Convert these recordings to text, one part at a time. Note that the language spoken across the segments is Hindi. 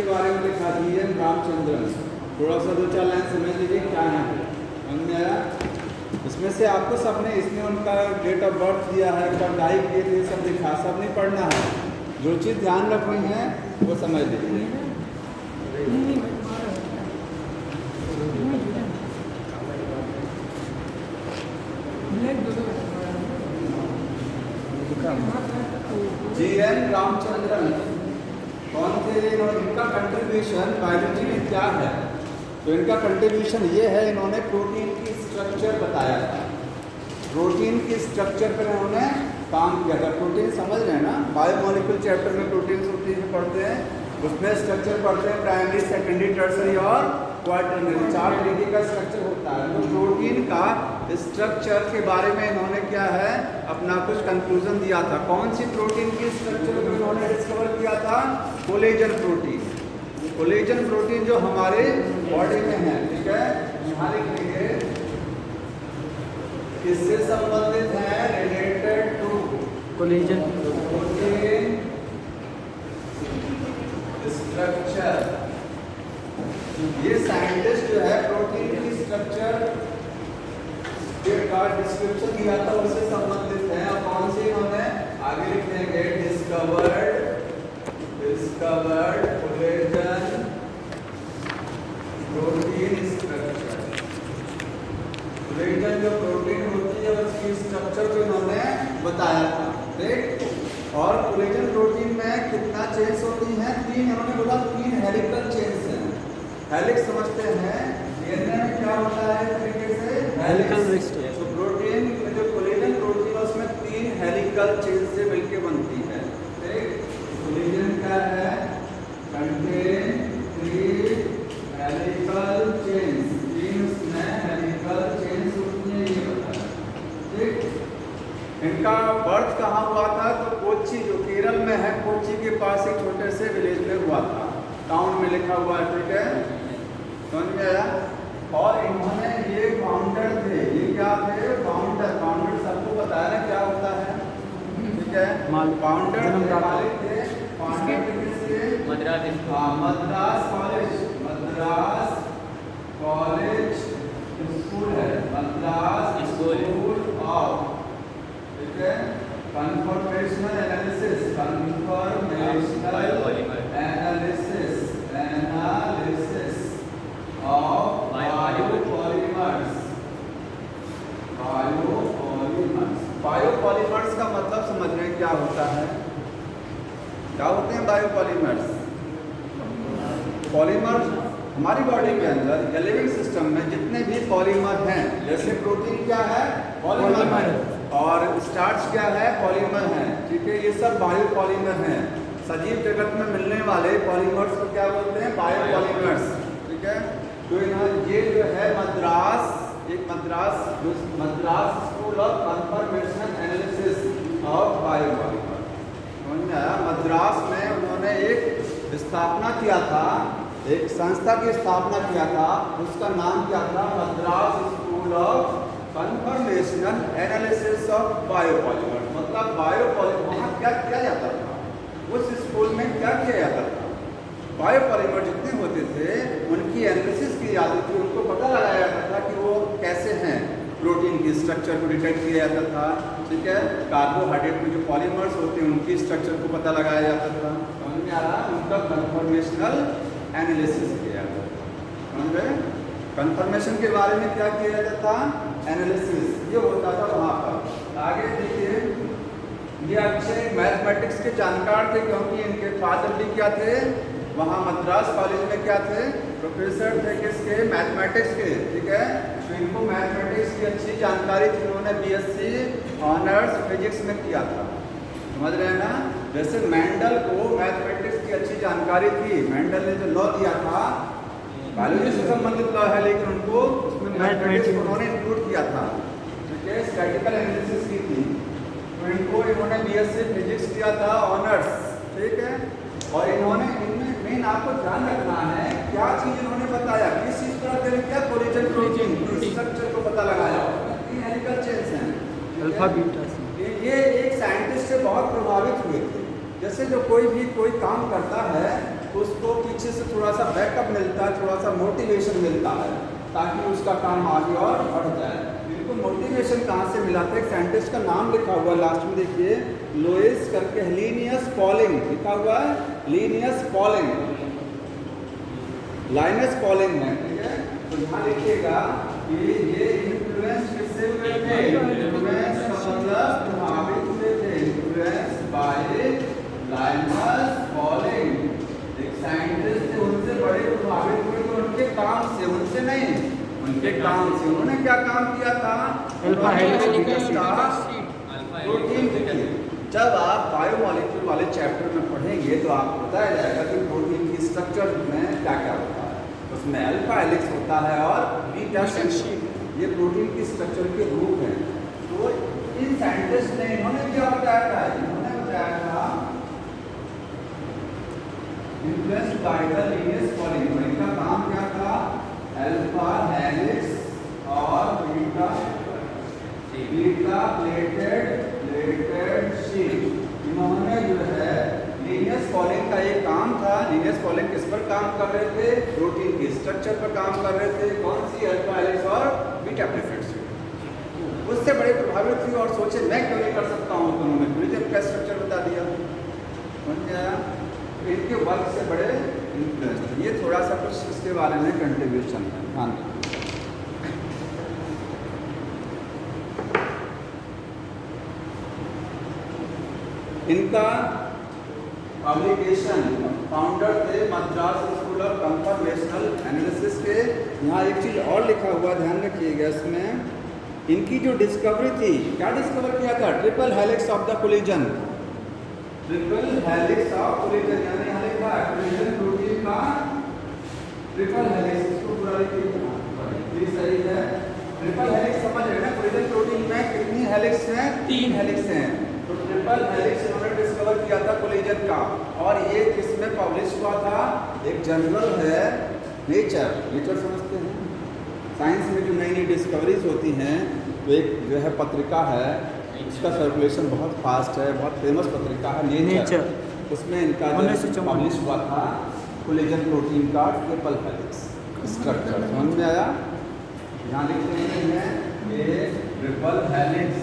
के बारे में लिखा GN रामचंद्रन। थोड़ा सा 2-4 लाइन समझ लीजिए क्या है, समझ में आया? इसमें से आपको सबने इसमें उनका डेट ऑफ बर्थ दिया है, कब डाई किए थे, सब लिखा, सब नहीं पढ़ना है। जो चीज़ ध्यान रखनी है वो समझ लीजिए। GN रामचंद्रन कौन थे? इनका कंट्रीब्यूशन बायोलॉजी में क्या है? तो इनका कंट्रीब्यूशन ये है, इन्होंने प्रोटीन की स्ट्रक्चर बताया था। प्रोटीन की स्ट्रक्चर पर इन्होंने काम किया था। प्रोटीन समझ रहे हैं ना, बायोमोलिक्यूल चैप्टर में प्रोटीन्स होती है पढ़ते हैं, उसमें स्ट्रक्चर पढ़ते हैं, प्राइमरी, सेकेंडरी, टर्सरी और क्वाटरनरी, 4 तरीके का स्ट्रक्चर होता है। तो प्रोटीन का स्ट्रक्चर के बारे में इन्होंने क्या है अपना कुछ कंक्लूजन दिया था। कौन सी प्रोटीन की स्ट्रक्चर को इन्होंने डिस्कवर किया था? Collagen protein. कोलेजन प्रोटीन जो हमारे बॉडी में है, ठीक है, यहाँ लिखेंगे किससे संबंधित है? Related to collagen protein structure. ये साइंटिस्ट जो है प्रोटीन की स्ट्रक्चर का डिस्क्रिप्शन दिया था, उससे संबंधित है। और कौन से इन्होंने आगे लिखेंगे? Discovered collagen protein structure. Collagen जो प्रोटीन होती है उसकी स्ट्रक्चर को इन्होंने बताया था, ठीक। और कोलेजन प्रोटीन में कितना चेन्स होती हैं? 3। इन्होंने बोला 3 हेलिकल चेन्स हैं। हेलिक्स समझते हैं, डीएनए में क्या होता है तरीके से? हेलिकल रिक्स। तो प्रोटीन जो कोलेजन प्रोटीन है उसमें 3 हेलिकल चेन से मिलकर बनती है, ठीक। कोलेजन क्या है? Contain 3 helical chains. 3 उसमें हेलिकल चेन्स होती है, ये बताया, ठीक। इनका बर्थ कहाँ हुआ था? तो कोच्चि, जो केरल में है, कोच्चि के पास एक छोटे से विलेज में हुआ था, टाउन में लिखा हुआ है, ठीक है, समझ में आया? और इन्होंने ये फाउंडर थे, ये क्या थे? फाउंडर। फाउंडर सबको बताया ना क्या होता है, ठीक है। फाउंडर मालिक थे। फाउंडर किसके? मद्रास। हाँ, Madras college. Madras college school है, मद्रास स्कूल ऑफ, ठीक है, conformational analysis. Conformational analysis of biopolymers. Biopolymers का मतलब समझ रहे हैं क्या होता है? क्या होते हैं बायोपॉलीमर्स? पॉलीमर्स हमारी बॉडी के अंदर या लिविंग सिस्टम में जितने भी पॉलीमर हैं, जैसे प्रोटीन क्या है? पॉलीमर है। और स्टार्च क्या है? पॉलीमर है, ठीक है। ये सब बायोपॉलीमर हैं। सजीव जगत में मिलने वाले पॉलीमर्स को क्या बोलते हैं? बायोपॉलीमर्स, ठीक है। तो ये जो है मद्रास, एक Madras school of conformational analysis of biopolymer, समझ में आया? मद्रास में उन्होंने एक स्थापना किया था, एक संस्था की स्थापना किया था, उसका नाम क्या था? Madras school of conformational analysis of biopolymer. मतलब बायोपॉलीमर वहाँ क्या किया जाता था? उस स्कूल में क्या किया जाता था? बायोपॉलीमर जितने होते थे उनकी एनालिसिस की जाती थी, उनको पता लगाया जाता था कि वो कैसे हैं, प्रोटीन की स्ट्रक्चर को डिटेक्ट किया जाता था, ठीक है। कार्बोहाइड्रेट में जो पॉलीमर्स होते हैं उनकी स्ट्रक्चर को पता लगाया जाता था, समझ में आ रहा? उनका कन्फॉर्मेशनल एनालिसिस किया जाता था, समझ गए? कन्फर्मेशन के बारे में क्या किया जाता था? एनालिसिस, ये होता था वहाँ पर। आगे देखिए, ये अच्छे मैथमेटिक्स के जानकार थे, क्योंकि इनके फादर भी क्या थे? वहाँ मद्रास कॉलेज में क्या थे? प्रोफेसर थे, किसके? मैथमेटिक्स के, ठीक है। तो इनको मैथमेटिक्स की अच्छी जानकारी थी, उन्होंने BSc ऑनर्स फिजिक्स में किया था, समझ रहे हैं ना? जैसे मेंडल को मैथमेटिक्स की अच्छी जानकारी थी, मेंडल ने जो लॉ दिया था, बायोलॉजी से संबंधित लॉ है, लेकिन उनको उसमें मैथमेटिक्स उन्होंने इंक्लूड किया था, ठीक है, स्टैटिकल एनालिसिस की थी। तो इनको इन्होंने BSc फिजिक्स किया था ऑनर्स, ठीक है। और इन्होंने इनमें मेन आपको ध्यान रखना है क्या चीज़ इन्होंने बताया, किस चीज़ पर अध्ययन किया? कोलेजन प्रोटीन स्ट्रक्चर को पता लगाया। 3 हेलिकल चेन्स हैं, अल्फा बीटा। ये एक साइंटिस्ट से बहुत प्रभावित हुए थे। जैसे जो कोई भी कोई काम करता है तो उसको पीछे से थोड़ा सा बैकअप मिलता है, थोड़ा सा मोटिवेशन मिलता है ताकि उसका काम आगे और बढ़ जाए। इनको मोटिवेशन कहाँ से मिला था? एक साइंटिस्ट का नाम लिखा हुआ लास्ट में देखिए, लोइस करके, लिनियस पॉलिंग लिखा हुआ है, लिनियस पॉलिंग, लाइनस पॉलिंग है, ठीक है। तो यहाँ लिखिएगा कि ये इन्फ्लुएंस किससे हुए थे? इन्फ्लुएंस का मतलब प्रभावित हुए थे, इन्फ्लुएंस बाय लाइनस पॉलिंग। एक साइंटिस्ट थे, उनसे बड़े प्रभावित हुए थे उनके काम से, उनसे नहीं, उनके काम से। उन्होंने क्या काम किया था? प्रोटीन। जब आप बायोमॉलिक्यूल वाले चैप्टर में पढ़ेंगे तो आपको बताया जाएगा कि प्रोटीन की स्ट्रक्चर में क्या क्या होता है। उसमें अल्फा हेलिक्स होता है और बीटा शीट, ये प्रोटीन की स्ट्रक्चर के रूप हैं। तो इन साइंटिस्ट ने, इन्होंने क्या बताया था? इन्होंने बताया था influenced by the Linnaeus polling. इनका काम क्या था? अल्फा हेलिक्स और बीटा प्लेटेड शीट। इन्होंने जो है लिनियस पॉलिंग का एक काम था। लिनियस पॉलिंग किस पर काम कर रहे थे? प्रोटीन के स्ट्रक्चर पर काम कर रहे थे। कौन सी? अल्फा हेलिक्स और बीटा प्लेटेड शीट। उससे बड़े प्रभावित हुए और सोचे मैं क्यों नहीं कर सकता हूँ, तो उन्होंने प्रोटीन का स्ट्रक्चर बता दिया। समझ गया? इनके वर्क से बड़े इन्फ्लुएंस थे। ये थोड़ा सा कुछ इसके बारे में कंट्रीब्यूशन है, ध्यान रखिए। इनका पब्लिकेशन फाउंडर थे Madras school of conformational analysis के। यहाँ एक चीज़ और लिखा हुआ, ध्यान रखिएगा इसमें। इनकी जो डिस्कवरी थी, क्या डिस्कवर किया था? Triple helix of the collision. Triple helix of collision, यानी यहाँ लिखा है कोलिजन प्रोटीन का ट्रिपल हेलिक्स। इसको पूरा लिखिए, ये सही है। ट्रिपल हेलिक्स समझ रहे हैं ना? कोलिजन प्रोटीन में कितनी हेलिक्स हैं? 3 हेलिक्स हैं। तो ट्रिपल हेलिक्स उन्होंने डिस्कवर किया था कोलिजन का, और ये किसमें पब्लिश हुआ था? एक जर्नल है नेचर। नेचर समझते हैं? साइंस में जो नई नई डिस्कवरीज होती हैं, तो एक जो है पत्रिका है, इसका सर्कुलेशन बहुत फास्ट है, बहुत फेमस पत्रिका है नेचर। उसमें इनका पब्लिश हुआ था कोलिजन प्रोटीन का ट्रिपल हेलिक्स स्ट्रक्चर। समझ में आया? यहाँ लिख रहे हैं ये ट्रिपल हेलिक्स,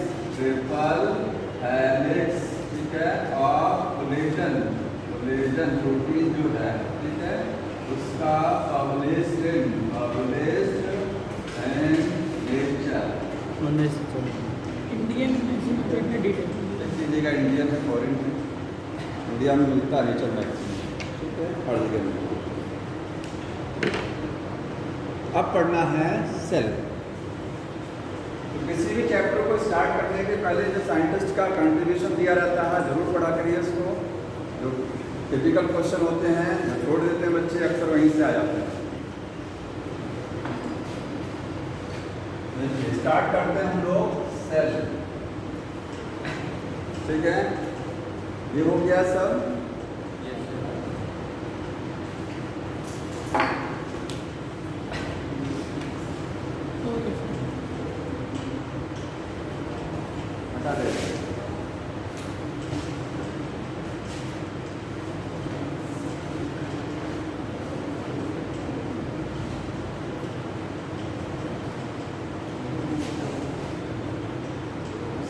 ठीक है, और कोलिजन प्रोटीन जो है, ठीक है, उसका पब्लिश्ड इन नेचर। इंडियन लीजिएगा, इंडियन है, फॉरेन है, इंडिया में मिलता है नेचर मैगजीन, ठीक है, हर जगह मिलता है। अब पढ़ना है सेल। तो किसी भी चैप्टर को स्टार्ट करने के पहले जो साइंटिस्ट का कंट्रीब्यूशन दिया रहता है, जरूर पढ़ा करिए इसको। जो टिपिकल क्वेश्चन होते हैं छोड़ देते हैं बच्चे, अक्सर वहीं से आ जाते हैं। स्टार्ट करते हैं हम लोग सेल, ठीक है। ये हो गया सब। हटा दे।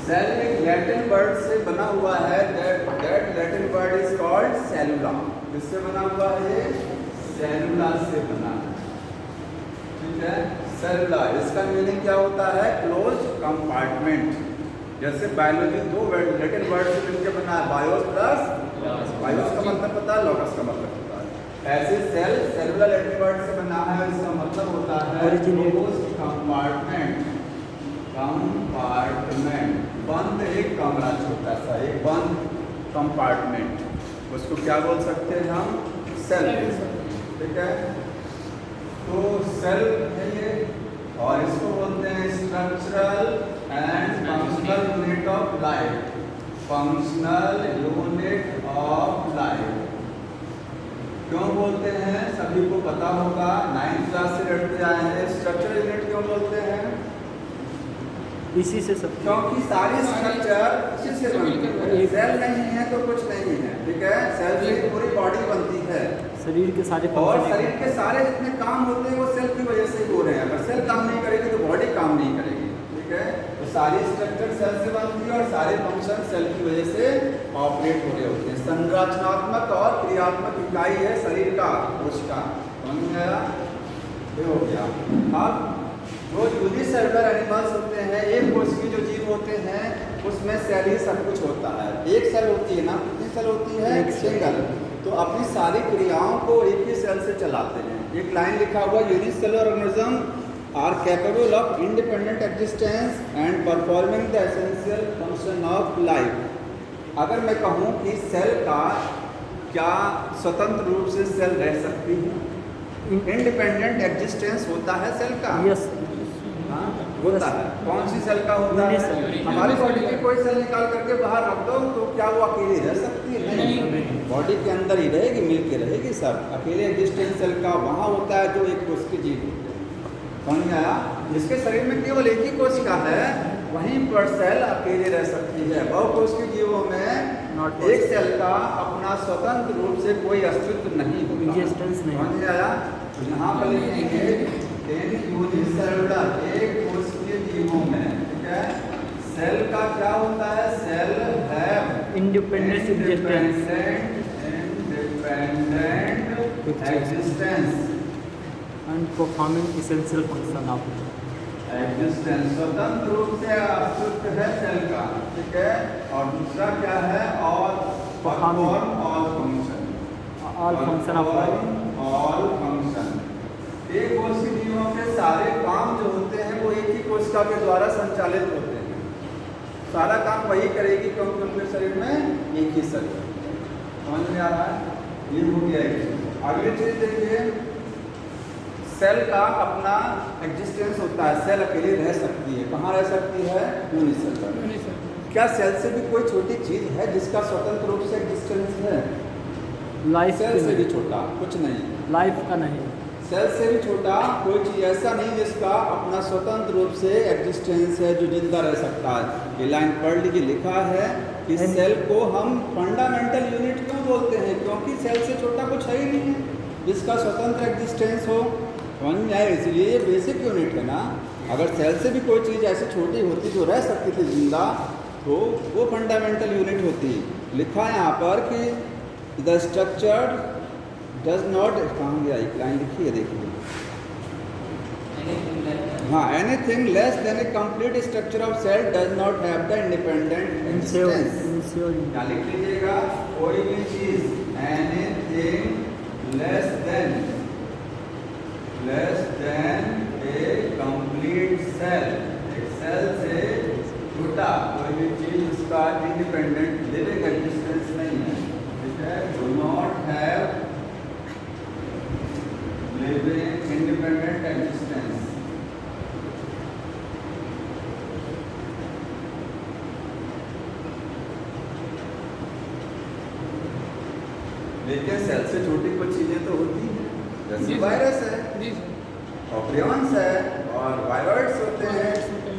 सेल एक लैटिन वर्ड से बना हुआ है, that Latin word is called cellula. किससे बना हुआ है? सेलुला से बना है, ठीक है। सेलुला, इसका मीनिंग क्या होता है? Close compartment. जैसे बायोलॉजी दो लैटिन वर्ड से मिलकर बना है, बायोस प्लस, बायोस का मतलब पता है, लॉगस का मतलब पता है। ऐसे सेल सेलुला लैटिन वर्ड से बना है, इसका मतलब होता है क्लोज कंपार्टमेंट। बंद एक कमरा, छोटा सा एक बंद कंपार्टमेंट, उसको क्या बोल सकते हैं हम? सेल, ठीक है। तो सेल है ये, और इसको बोलते हैं structural and functional unit of life. Functional unit of life क्यों बोलते हैं? सभी को पता होगा, 9th क्लास से लड़ते आए हैं। स्ट्रक्चरल यूनिट क्यों बोलते हैं? इसी से सब क्योंकि सारी स्ट्रक्चर इसी से बनती है। सेल नहीं है तो कुछ नहीं है, ठीक है। सेल से पूरी बॉडी बनती है शरीर के सारे और फंक्शन शरीर के सारे जितने काम होते हैं वो सेल की वजह से ही हो रहे हैं। अगर सेल काम नहीं करेगी तो बॉडी काम नहीं करेगी, ठीक है। तो सारी स्ट्रक्चर सेल से बनती है और सारे फंक्शन सेल की वजह से ऑपरेट हो रहे होते हैं। संरचनात्मक और क्रियात्मक इकाई है शरीर का, कोशिका। समझ में आया? ये हो गया। अब जो यूनिसेलुलर एनिमल्स होते हैं, एक कोशिकीय जो जीव होते हैं, उसमें सेल ही सब कुछ होता है। एक सेल होती है ना, कितनी सेल होती है? सिंगल। तो अपनी सारी क्रियाओं को एक ही सेल से चलाते हैं। एक लाइन लिखा हुआ, unicellular organism are capable of independent existence and performing the essential function of life. अगर मैं कहूँ कि सेल का क्या स्वतंत्र रूप से सेल रह सकती है? इंडिपेंडेंट एग्जिस्टेंस होता है सेल का? यस होता है। कौन सी सेल का होता है? हमारी बॉडी की कोई सेल निकाल करके बाहर रख दो तो क्या वो अकेली रह सकती है? नहीं, बॉडी के अंदर ही रहेगी, मिल के रहेगी सब। अकेले एग्जिस्टेंस सेल का वहाँ होता है जो एक कोशिकीय जीव होते हैं। समझ में आया? जिसके शरीर में केवल एक ही कोशिका है, वहीं पर सेल अकेले रह सकती है। बहुकोशिकीय जीवों में एक सेल का अपना स्वतंत्र रूप से कोई अस्तित्व नहीं होता, एग्जिस्टेंस नहीं। समझ में आया? तो यहाँ पर लिखेंगे यूनिसेलुलर, एक कोशिकीय जीवों में, ठीक है। सेल का क्या होता है? सेल है independent existence existence and performing essential function of existence, स्वतंत्र रूप से अस्तित्व है सेल का, ठीक है। और दूसरा क्या है? और perform all function, all function of life. All function. एक कोशिकीय जीवों के सारे काम जो होते हैं वो एक ही कोशिका के द्वारा संचालित होते हैं। सारा काम वही करेगी क्योंकि उनके शरीर में एक ही सेल है। समझ में आ रहा है? ये हो गया एक। अगली चीज देखिए, सेल का अपना एग्जिस्टेंस होता है। सेल अकेली रह सकती है। कहाँ रह सकती है? यूनिसेलुलर। क्या सेल से भी कोई छोटी चीज है जिसका स्वतंत्र रूप से एग्जिस्टेंस है? लाइफ सेल से भी छोटा कुछ नहीं, लाइफ का नहीं। सेल से भी छोटा कोई चीज़ ऐसा नहीं जिसका अपना स्वतंत्र रूप से एग्जिस्टेंस है, जो जिंदा रह सकता है। ये लाइन पढ़ लीजिए, लिखा है कि सेल को हम फंडामेंटल यूनिट क्यों बोलते हैं? क्योंकि सेल से छोटा कुछ है ही नहीं है जिसका स्वतंत्र एग्जिस्टेंस हो। समझ में आए? इसलिए ये बेसिक यूनिट है ना। अगर सेल से भी कोई चीज़ ऐसी छोटी होती जो रह सकती थी जिंदा, तो वो फंडामेंटल यूनिट होती। लिखा है यहाँ पर कि द स्ट्रक्चर डज नॉट, कहाँ गया एक लाइन लिखी है, देखिए। हाँ, anything less than a complete structure of cell does not have the independent existence. क्या लिख लीजिएगा? कोई भी चीज, anything less than a complete cell, एक सेल से छोटा कोई भी चीज उसका इंडिपेंडेंट लिविंग एग्जिस्टेंस नहीं है, ठीक है। Do not have living independent existence. लेकिन सेल से छोटी कुछ चीजें तो होती हैं, जैसे वायरस है और प्रियॉन्स है और वायरॉइड्स होते हैं,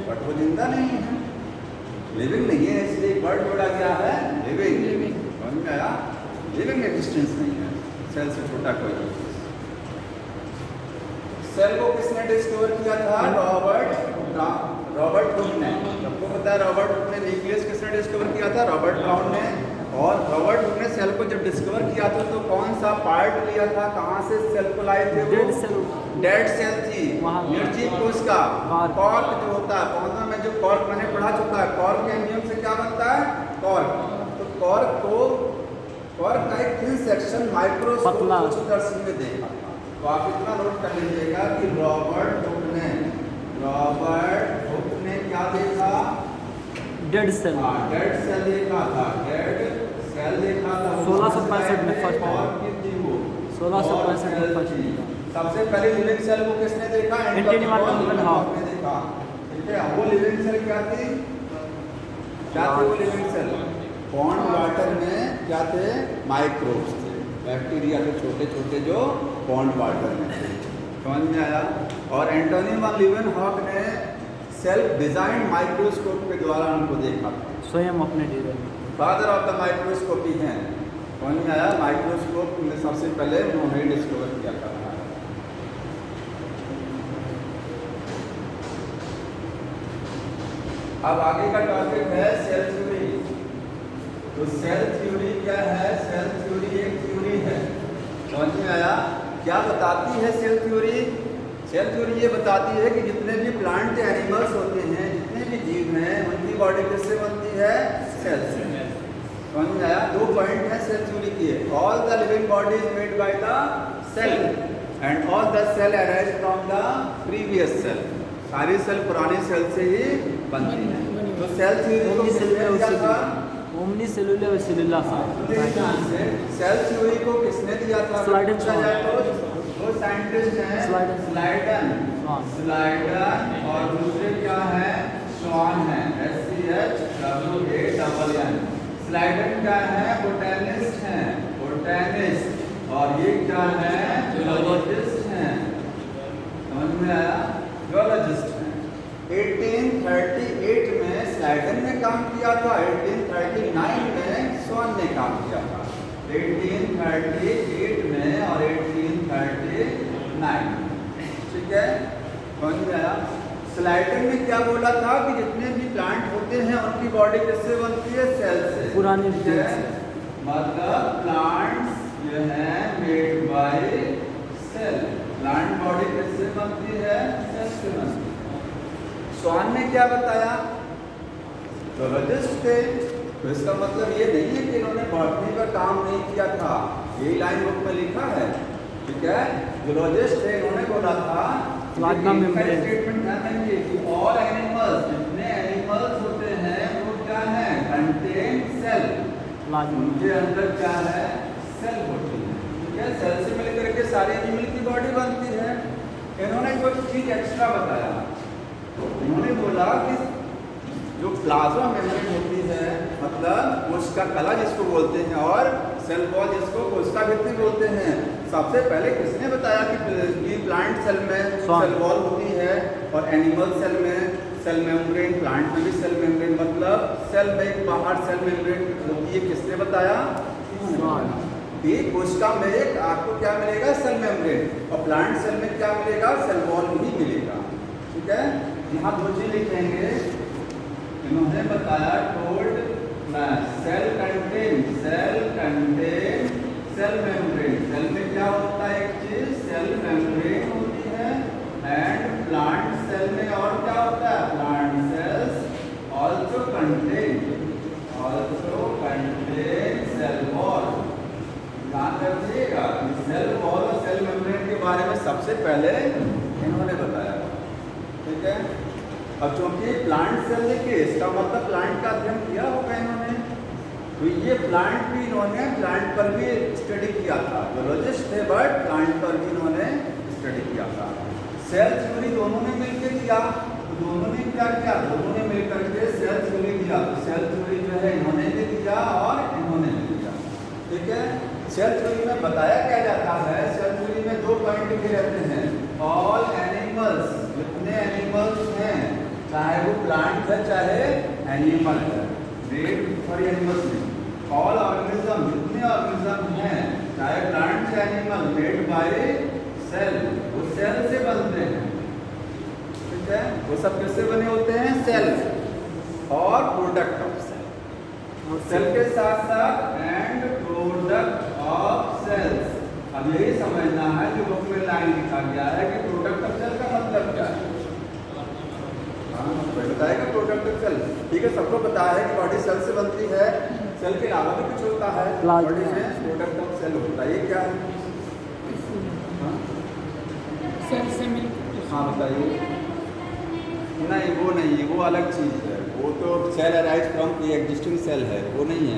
बट वो जिंदा नहीं है, लिविंग नहीं है। इसलिए वर्ड जोड़ा गया है लिविंग। समझ में आया? लिविंग एग्जिस्टेंस नहीं है सेल से छोटा कोई चीज। सेल को किसने डिस्कवर किया था? रॉबर्ट हुक ने। सबको पता है रॉबर्ट हुक ने न्यूक्लियस किसने डिस्कवर किया था? रॉबर्ट ब्राउन ने। और रॉबर्ट हुक ने सेल को जब डिस्कवर किया था तो कौन सा पार्ट लिया था? कहाँ से सेल को लाए थे? डेड सेल थी, निर्जीव कोशिका। कॉर्क जो होता है पौधा में, जो कॉर्क मैंने पढ़ा चुका है, कॉर्क के एंजियम से क्या बनता है? कॉर्क। तो कॉर्क का एक थिन सेक्शन माइक्रोस्कोप सूक्ष्मदर्शी में देखा था। तो आप इतना नोट कर लीजिएगा कि रॉबर्ट हुक ने क्या देखा? Dead cell. डेड सेल देखा था। डेड सेल देखा था 1665 में फर्स्ट। 1665 में फर्स्ट। सबसे पहले लिविंग सेल को किसने देखा? एंटोनी वॉन लीवेनहॉक ने देखा, ठीक है। वो लिविंग सेल क्या थी? वो लिविंग सेल पॉन्ड वाटर में क्या थे? माइक्रोब्स थे, बैक्टीरिया के छोटे छोटे जो पॉन्ड वाटर में थे। समझ में आया? और एंटोनी वॉन लीवेनहॉक ने सेल्फ डिजाइन माइक्रोस्कोप के द्वारा उनको देखा था। स्वयं अपने design father of the microscopy हैं, कौन आया? माइक्रोस्कोप में सबसे पहले उन्होंने डिस्कवर किया था। अब आगे का टॉपिक है सेल थ्योरी। तो सेल थ्योरी क्या है? सेल थ्योरी एक थ्योरी है, समझ में आया? क्या बताती है सेल थ्योरी? सेल थ्योरी ये बताती है कि जितने भी प्लांट एनिमल्स होते हैं, जितने भी जीव हैं, उनकी बॉडी किससे बनती है? सेल से। समझ में आया? 2 पॉइंट है सेल थ्योरी के। All the living body is made by the cell and all the cell arise from the previous cell. सारी सेल पुरानी सेल से ही बनती है। तो सेल थ्योरी को किसने दिया था? Omni cellular cellular cell theory को किसने दिया था? स्लाइडन पूछा जाए तो वो साइंटिस्ट हैं स्लाइडन और दूसरे क्या है? स्वान है, SCHWANN। स्लाइडन क्या है? बोटेनिस्ट हैं, बोटेनिस्ट। और ये क्या है? जूलॉजिस्ट हैं। समझ में आया? जूलॉजिस्ट हैं। 1838 में स्लाइडन ने काम किया था, 1839 में स्वान ने काम किया था। 1838 में और 1839, ठीक है? समझ में आया? स्लाइडन ने क्या बोला था कि जितने भी प्लांट होते हैं उनकी बॉडी किससे बनती है? सेल से। पुरानी मतलब प्लांट्स जो है made by cell. Plant body किससे बनती है? सेल से बनती है। स्वान ने क्या बताया? जूलॉजिस्ट थे, तो इसका मतलब ये नहीं है कि इन्होंने बॉटनी का काम नहीं किया था। यही लाइन बुक में लिखा है, ठीक है? जूलॉजिस्ट थे, इन्होंने बोला था स्टेटमेंट ध्यान देंगे कि ऑल एनिमल्स, जितने एनिमल्स होते हैं वो क्या है? Contain cell. उनके अंदर क्या है? सेल होती है, ठीक है? सेल से मिलकर के सारे एनिमल की बॉडी बनती है। इन्होंने कोई चीज एक्स्ट्रा बताया। उन्होंने बोला कि जो प्लाज्मा मेम्ब्रेन होती है, मतलब कोशिका कला जिसको बोलते हैं, और सेल वॉल जिसको कोशिका भित्ति बोलते हैं, सबसे पहले किसने बताया कि प्लांट सेल में सेल वॉल होती है और एनिमल सेल में सेल मेम्ब्रेन, प्लांट में भी सेल मेम्ब्रेन, मतलब सेल में एक बाहर सेल मेम्ब्रेन होती है। किसने बताया? कि कोशिका में एक आपको क्या मिलेगा? सेल मेम्ब्रेन, और प्लांट सेल में क्या मिलेगा? सेल वॉल ही मिलेगा, ठीक है? यहाँ 2 चीज लिखेंगे। इन्होंने बताया told cell contain cell membrane. Cell में क्या होता है? एक चीज सेल मेम्ब्रेन होती है। एंड प्लांट सेल में और क्या होता है? Plant cells also contain cell wall. ध्यान रखिएगा कि सेल वॉल और सेल मेम्ब्रेन के बारे में सबसे पहले इन्होंने बताया, ठीक है? अब चूंकि प्लांट सेल देखिए, इसका मतलब प्लांट का अध्ययन किया होगा इन्होंने, तो ये प्लांट भी इन्होंने प्लांट पर भी स्टडी किया था। जूलॉजिस्ट थे बट प्लांट पर भी इन्होंने स्टडी किया था। सेल थ्योरी दोनों ने मिलकर दिया, तो दोनों ने क्या किया? दोनों ने मिलकर के सेल थ्योरी दिया। तो सेल थ्योरी जो है इन्होंने भी दिया और इन्होंने भी दिया, ठीक है? सेल थ्योरी में बताया क्या जाता है? सेल थ्योरी में 2 पॉइंट लिखे रहते हैं। ऑल एनिमल्स, जितने एनिमल्स हैं, चाहे वो प्लांट है चाहे एनिमल है, मेड फॉर एनिमल्स नहीं, ऑल ऑर्गेनिज्म, जितने ऑर्गेनिज्म हैं, चाहे प्लांट या एनिमल, मेड बाय सेल, वो सेल से बनते हैं, ठीक है? वो सब किससे बने होते हैं? सेल और प्रोडक्ट ऑफ सेल। सेल के साथ साथ एंड प्रोडक्ट ऑफ सेल्स। अब यही समझना है जो बुक में लाइन लिखा गया है कि प्रोडक्ट ऑफ सेल का मतलब क्या है। बताएगा प्रोडक्ट ऑफ सेल, ठीक है? सबको पता है कि बॉडी सेल से बनती है, सेल के अलावा भी कुछ होता है बॉडी में, प्रोडक्ट ऑफ सेल होता है। ये क्या है? सेल से मिलकर। हाँ बताइए। नहीं वो नहीं, वो अलग चीज़ है। वो तो cell arise from pre existing cell है, वो नहीं है।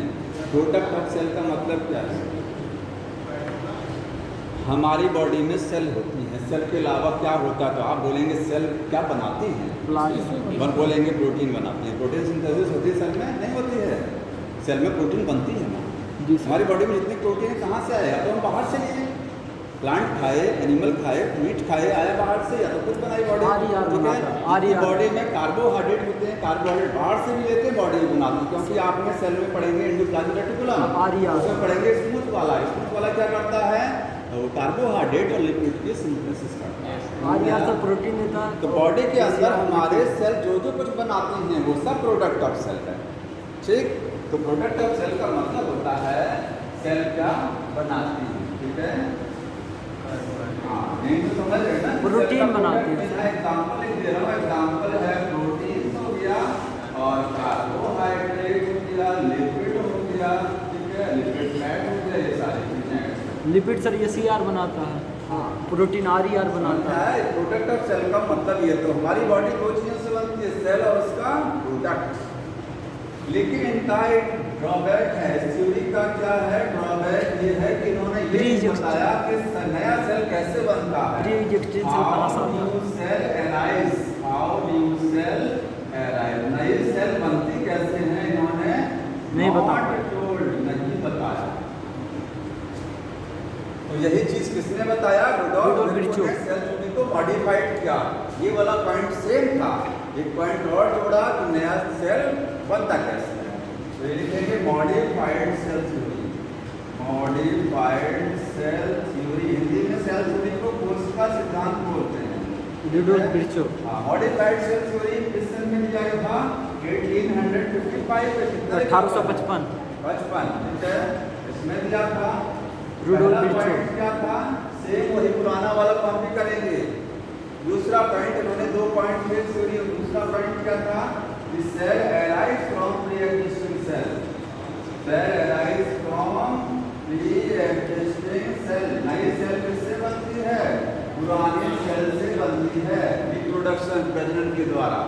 प्रोडक्ट ऑफ सेल का मतलब क्या है? हमारी बॉडी में सेल होती है, सेल के अलावा क्या होता है? तो आप बोलेंगे सेल क्या बनाती हैं? और बोलेंगे प्रोटीन बनाती है। प्रोटीन सिंथेसिस होती है सेल में? नहीं होती है। सेल में प्रोटीन बनती है ना। हमारी बॉडी में जितनी प्रोटीन है कहाँ से आएगा? तो हम बाहर से लिए, प्लांट खाए, एनिमल खाए, मीट खाए, आया बाहर से या तो खुद बनाई बॉडी। RER बनाता है, RER। बॉडी में कार्बोहाइड्रेट होते हैं, कार्बोहाइड्रेट बाहर से भी लेते हैं, बॉडी भी बनाते हैं। क्योंकि आपने सेल में पढ़ेंगे एंडोप्लाज्मिक रेटिकुलम, RER। उसमें पढ़ेंगे स्मूथ वाला क्या करता है, वो कार्बोहाइड्रेट और लिपिड की सिंथेसिस करता है। RER तो प्रोटीन देता है। तो बॉडी के अंदर हमारे सेल जो जो कुछ बनाते हैं वो सब प्रोडक्ट ऑफ सेल है, ठीक। तो प्रोडक्ट ऑफ सेल का मतलब होता है सेल क्या बनाती है, ठीक है। हाँ, नहीं तो समझ रहे हैं ना, प्रोटीन बनाती है। एग्जाम्पल लिख दे रहा हूँ, एग्जाम्पल है प्रोटीन हो गया और कार्बोहाइड्रेट हो गया, लिपिड हो गया, ठीक है, लिपिड फैट हो गया, ये सारी चीजें। लिपिड सर ये CR बनाता है, हाँ, प्रोटीन RER बनाता है। प्रोडक्ट ऑफ सेल का मतलब ये, तो हमारी बॉडी दो चीजों से बनती है, सेल और उसका प्रोडक्ट। लेकिन इनका एक ड्रॉबैक है, इस थ्योरी का क्या है ड्रॉबैक, ये है कि इन्होंने ये बताया कि नया सेल कैसे बनता है, नई सेल बनती कैसे है, इन्होंने नहीं नहीं बताया। तो यही चीज किसने बताया, रुडोल्फ विर्चो। सेल थ्योरी को मॉडिफाइड किया। ये वाला पॉइंट सेम था, एक पॉइंट और जोड़ा कि नया सेल बनता कैसे है। तो ये लिखेंगे modified cell theory, modified cell theory. Hindi में सेल थ्योरी को कोशिका सिद्धांत बोलते हैं, Rudolf Virchow. Modified cell theory किस सन में दिया गया था, 1855 में, 1855, 55, ठीक है, इसमें दिया था। रुडोल्फ पहला विर्चो। पॉइंट क्या था, सेम वही पुराना वाला कॉपी करेंगे। दूसरा पॉइंट, इन्होंने 2 पॉइंट थे थ्योरी। दूसरा पॉइंट क्या था, the cell arise from pre-existing cell, cell arise from pre-existing cell। नई सेल किससे बनती है, पुरानी सेल से बनती है, रिप्रोडक्शन प्रजनन के द्वारा।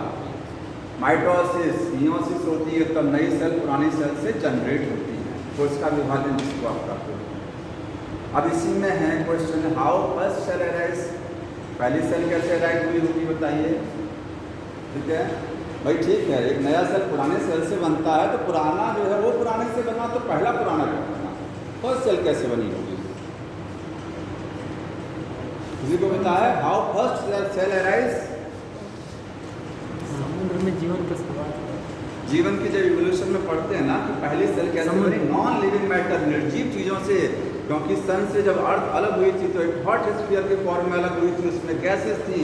माइटोसिस, मियोसिस होती है, तब नई सेल पुरानी सेल से जनरेट होती है, कोशिका विभाजन जिसको आप कहते हैं। अब इसी में है question, how first cell arise, पहली सेल कैसे अराइज हुई होगी बताइए, ठीक है भाई, ठीक है। एक नया सेल पुराने सेल से बनता है, तो पुराना जो है वो पुराने से बना, तो पहला पुराना क्यों बना, फर्स्ट सेल कैसे बनी होगी, किसी को बताया हाउ फर्स्ट सेल अराइज। समुद्र में जीवन का शुरुआत है। जीवन की जब इवोल्यूशन में पढ़ते हैं ना, कि पहली सेल कैसे बनी, नॉन लिविंग मैटर, निर्जीव चीज़ों से। क्योंकि सन से जब अर्थ अलग हुई थी तो एक हॉट स्फीयर के फॉर्म में अलग हुई थी, उसमें गैसेस थी,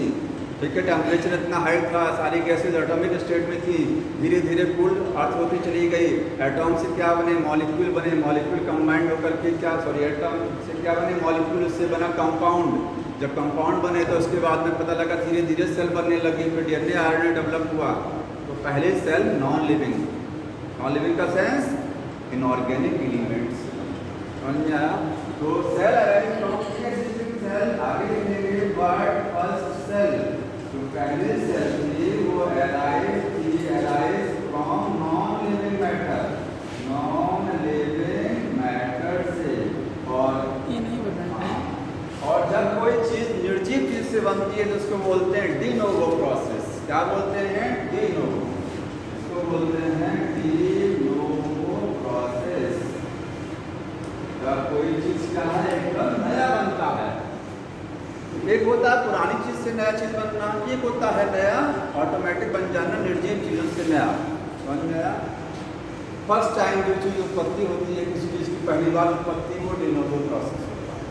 ठीक है, टेम्परेचर इतना हाई था, सारी गैसेज एटॉमिक स्टेट में थी। धीरे धीरे कूल्ड अर्थ होती चली गई, एटॉम से क्या बने, मॉलिक्यूल बने, मॉलिक्यूल कंबाइंड होकर के क्या, सॉरी, एटॉम से क्या बने, मॉलिक्यूल, उससे बना कंपाउंड। जब कंपाउंड बने तो उसके बाद में पता लगा धीरे धीरे सेल बनने लगी, फिर DNA RNA डेवलप हुआ। तो पहले cell non living, non living का सेंस इनऑर्गेनिक एलिमेंट्स, समझ में आया। तो cell arise from preexisting cell, आगे लिखेंगे बट फर्स्ट सेल, तो पहले सेल थी वो arise from non living matter, non living matter से। और ये नहीं बताया। और जब कोई चीज निर्जीव चीज से बनती है तो उसको बोलते हैं डी नोवो प्रोसेस। क्या बोलते हैं, डी नोवो, इसको बोलते हैं डी नोवो प्रोसेस। जब कोई चीज क्या है, एकदम नया बनता है। एक होता है पुरानी चीज से नया चीज बनना, एक होता है नया ऑटोमेटिक बन जाना निर्जीव चीजों से नया बन गया। फर्स्ट टाइम जो चीज उत्पत्ति होती है किसी चीज की, पहली बार उत्पत्ति, वो डी नोवो प्रोसेस होता है।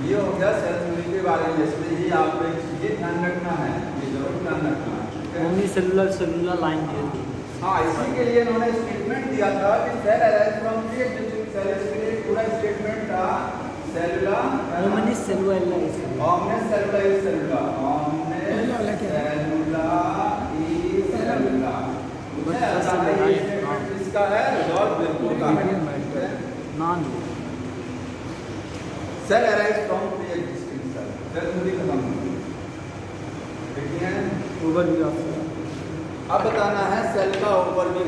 ये हो गया सेल थ्योरी के बारे में। इसमें ही आपको ये ध्यान रखना है, ये जरूर ध्यान रखना है, ठीक है। ओनली सेलुलर लाइन दी थी। हाँ, इसी के लिए इन्होंने स्टेटमेंट दिया था कि cell arise from preexisting cell. इसके लिए पूरा स्टेटमेंट था सेलुला, ओमनी सेलुला, ओमने सेलुला ई सेलुला, ओमने सेलुला ई सेलुला। इसका है रुडोल्फ विर्चो का non cell arise from preexisting cell. Cell theory खत्म हो गई, ठीक है। ओवरव्यू ऑफ अब बताना है सेल का ओवरव्यू,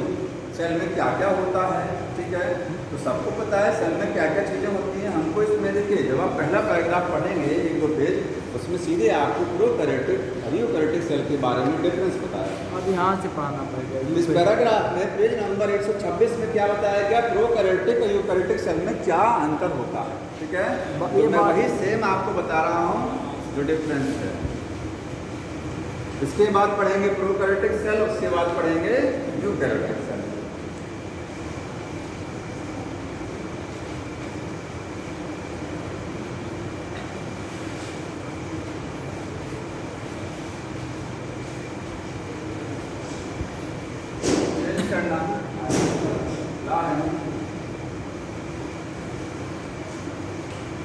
सेल में क्या क्या होता है, ठीक है। तो सबको पता है सेल में क्या क्या चीज़ें होती हैं। हमको इसमें देखिए, जब आप पहला पैराग्राफ पढ़ेंगे 1-2 पेज, उसमें सीधे आपको प्रोकैरियोटिक और यूकैरियोटिक सेल के बारे में डिफरेंस बताया। अब यहाँ से पढ़ाना पड़ेगा। इस पैराग्राफ में पेज नंबर 126 में क्या बताया गया, प्रोकैरियोटिक और यूकैरियोटिक सेल में क्या अंतर होता है। ठीक है, ये मैं बात- वही सेम आपको बता रहा हूँ जो डिफरेंस है। इसके बाद पढ़ेंगे प्रोकैरियोटिक सेल, उसके बाद पढ़ेंगे यूकैरियोटिक सेल। करना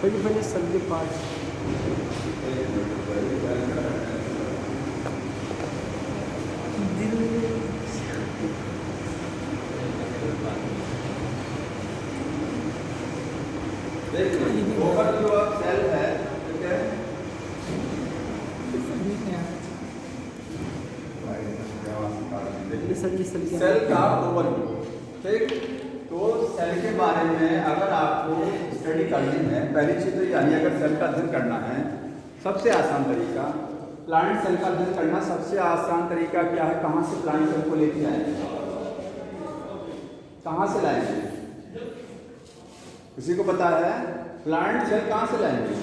पहले सब्जी पार्ट देखिए ओवरव्यू ऑफ सेल है। ठीक है, सब्जी सेल का ओवरव्यू। ठीक, तो सेल के बारे में अगर आपको स्टडी करनी है, पहली चीज तो यानी अगर सेल का अध्ययन करना है, सबसे आसान तरीका प्लांट सेल का अध्ययन करना। सबसे आसान तरीका क्या है, कहाँ से प्लांट सेल को लेके आएंगे, कहाँ से लाएंगे, किसी को पता है प्लांट सेल कहाँ से लाएंगे?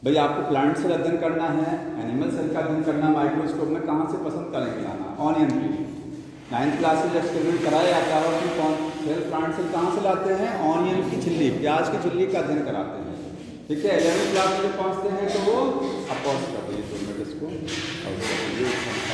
भाई आपको प्लांट सेल अध्ययन करना है, एनिमल सेल का अध्ययन करना, माइक्रोस्कोप में कहाँ से पसंद करेंगे लाना? ऑनियन की 9th क्लास में एक्सपेरिमेंट कराया जाता है कि कौन सेल प्लांट सेल कहाँ से लाते हैं? ऑनियन की छिल्ली, प्याज की छिल्ली का अध्ययन कराते हैं। ठीक है, 11th क्लास में जब पहुँचते हैं तो वो अपोज कर दिए तो मैं इसको